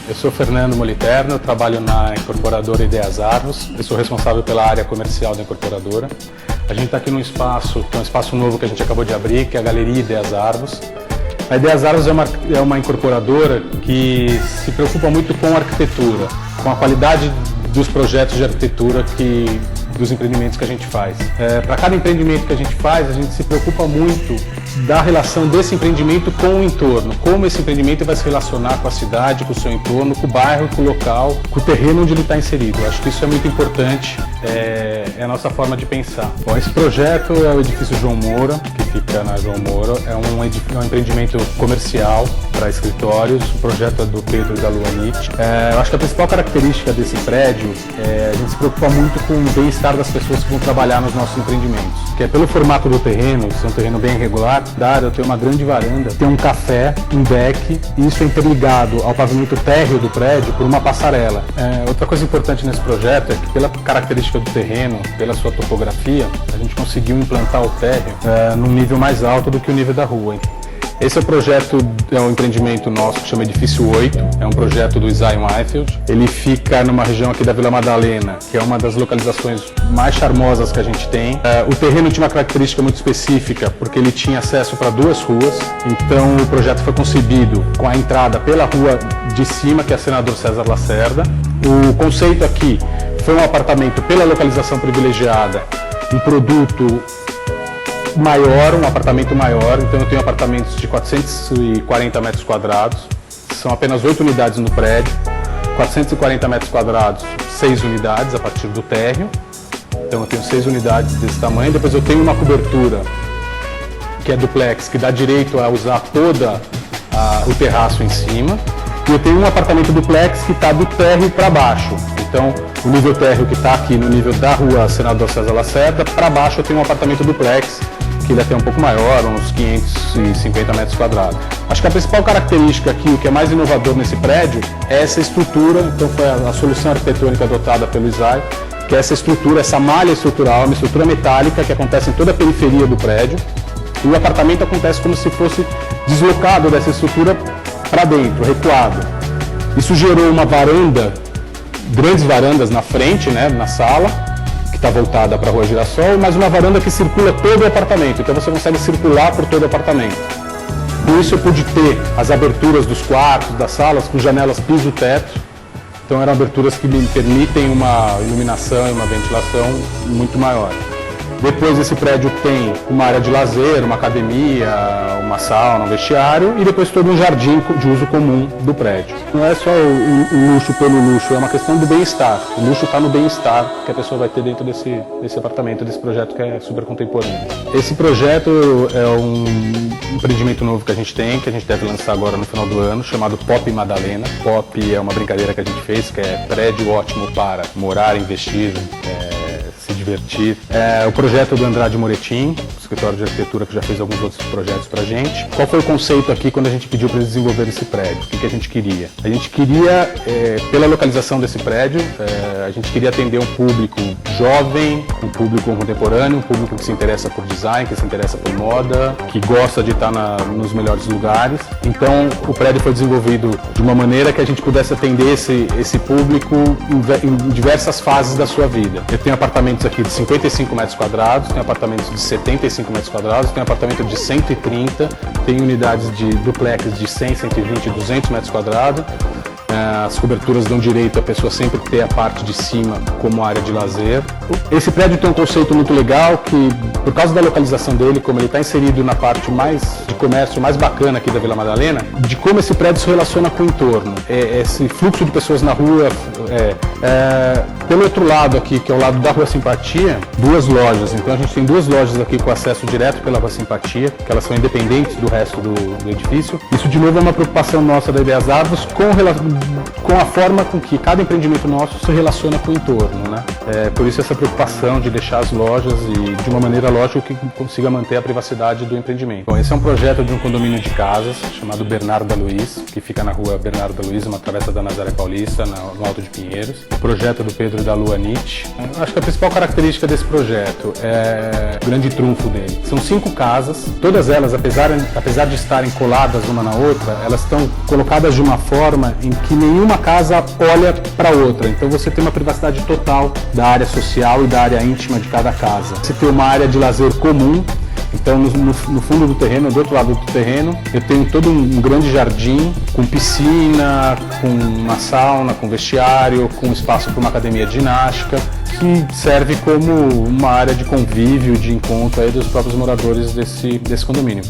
Eu sou Fernando Moliterno, eu trabalho na incorporadora Ideias Arvos, eu sou responsável pela área comercial da incorporadora. A gente está aqui num espaço, que é um espaço novo que a gente acabou de abrir, que é a Galeria Ideias Arvos. A Ideias Arvos é uma incorporadora que se preocupa muito com a arquitetura, com a qualidade dos projetos de arquitetura dos empreendimentos que a gente faz. Para cada empreendimento que a gente faz, a gente se preocupa muito da relação desse empreendimento com o entorno, como esse empreendimento vai se relacionar com a cidade, com o seu entorno, com o bairro, com o local, com o terreno onde ele está inserido. Eu acho que isso é muito importante, é a nossa forma de pensar. Bom, esse projeto é o edifício João Moura, que fica na João Moura, é um empreendimento comercial para escritórios, o projeto é do Pedro e da Luanite. Eu acho que a principal característica desse prédio é a gente se preocupa muito com o bem-estar das pessoas que vão trabalhar nos nossos empreendimentos, que é pelo formato do terreno, ser um terreno bem irregular, eu tenho uma grande varanda, tem um café, um deck, e isso é interligado ao pavimento térreo do prédio por uma passarela. Outra coisa importante nesse projeto é que, pela característica do terreno, pela sua topografia, a gente conseguiu implantar o térreo num nível mais alto do que o nível da rua. Esse é o projeto, é um empreendimento nosso que chama Edifício 8, é um projeto do Zion Highfield. Ele fica numa região aqui da Vila Madalena, que é uma das localizações mais charmosas que a gente tem. O terreno tinha uma característica muito específica, porque ele tinha acesso para duas ruas, então o projeto foi concebido com a entrada pela rua de cima, que é a Senador César Lacerda. O conceito aqui foi um apartamento pela localização privilegiada, um produto maior, um apartamento maior, então eu tenho apartamentos de 440 metros quadrados, são apenas 8 unidades no prédio, 440 metros quadrados, 6 unidades a partir do térreo, então eu tenho 6 unidades desse tamanho. Depois eu tenho uma cobertura que é duplex, que dá direito a usar toda o terraço em cima, e eu tenho um apartamento duplex que está do térreo para baixo. Então, o nível térreo que está aqui no nível da rua Senador César Lacerda, para baixo eu tenho um apartamento duplex, que ele é até um pouco maior, uns 550 metros quadrados. Acho que a principal característica aqui, o que é mais inovador nesse prédio, é essa estrutura. Então foi a solução arquitetônica adotada pelo ISAI, que é essa estrutura, essa malha estrutural, uma estrutura metálica que acontece em toda a periferia do prédio. E o apartamento acontece como se fosse deslocado dessa estrutura para dentro, recuado. Isso gerou uma varanda, grandes varandas na frente, né, na sala, que está voltada para a Rua Girassol, mas uma varanda que circula todo o apartamento, então você consegue circular por todo o apartamento. Com isso eu pude ter as aberturas dos quartos, das salas, com janelas piso-teto, então eram aberturas que me permitem uma iluminação e uma ventilação muito maior. Depois esse prédio tem uma área de lazer, uma academia, uma sauna, um vestiário e depois todo um jardim de uso comum do prédio. Não é só o luxo pelo luxo, é uma questão do bem-estar. O luxo está no bem-estar que a pessoa vai ter dentro desse apartamento, desse projeto que é super contemporâneo. Esse projeto é um empreendimento novo que a gente tem, que a gente deve lançar agora no final do ano, chamado Pop Madalena. Pop é uma brincadeira que a gente fez, que é prédio ótimo para morar, investir, se divertir. O projeto do Andrade Moretim, escritório de arquitetura que já fez alguns outros projetos pra gente. Qual foi o conceito aqui quando a gente pediu para eles desenvolver esse prédio? O que a gente queria? A gente queria, pela localização desse prédio, a gente queria atender um público jovem, um público contemporâneo, um público que se interessa por design, que se interessa por moda, que gosta de estar nos melhores lugares. Então o prédio foi desenvolvido de uma maneira que a gente pudesse atender esse público em diversas fases da sua vida. Eu tenho apartamentos aqui de 55 metros quadrados, tenho apartamentos de 75 metros quadrados, tenho apartamento de 130, tenho unidades de duplex de 100, 120, 200 metros quadrados. As coberturas dão direito a pessoa sempre ter a parte de cima como área de lazer. Esse prédio tem um conceito muito legal que, por causa da localização dele, como ele está inserido na parte mais de comércio mais bacana aqui da Vila Madalena, de como esse prédio se relaciona com o entorno. Esse fluxo de pessoas na rua. Pelo outro lado aqui, que é o lado da Rua Simpatia, duas lojas. Então a gente tem duas lojas aqui com acesso direto pela Rua Simpatia, que elas são independentes do resto do edifício. Isso de novo é uma preocupação nossa da Ideias Arvos com a forma com que cada empreendimento nosso se relaciona com o entorno, né? Por isso essa preocupação de deixar as lojas e de uma maneira lógica que consiga manter a privacidade do empreendimento. Bom, esse é um projeto de um condomínio de casas chamado Bernardo da Luiz, que fica na rua Bernardo da Luiz, uma travessa da Nazaré Paulista, no Alto de Pinheiros. O projeto é do Pedro e da Luanite. Acho que a principal característica desse projeto é o grande trunfo dele. São 5 casas, todas elas, apesar de estarem coladas uma na outra, elas estão colocadas de uma forma em que nenhuma nenhuma casa olha para outra, então você tem uma privacidade total da área social e da área íntima de cada casa. Você tem uma área de lazer comum, então no fundo do terreno, do outro lado do terreno, eu tenho todo um grande jardim com piscina, com uma sauna, com vestiário, com espaço para uma academia de ginástica, que serve como uma área de convívio, de encontro aí dos próprios moradores desse condomínio.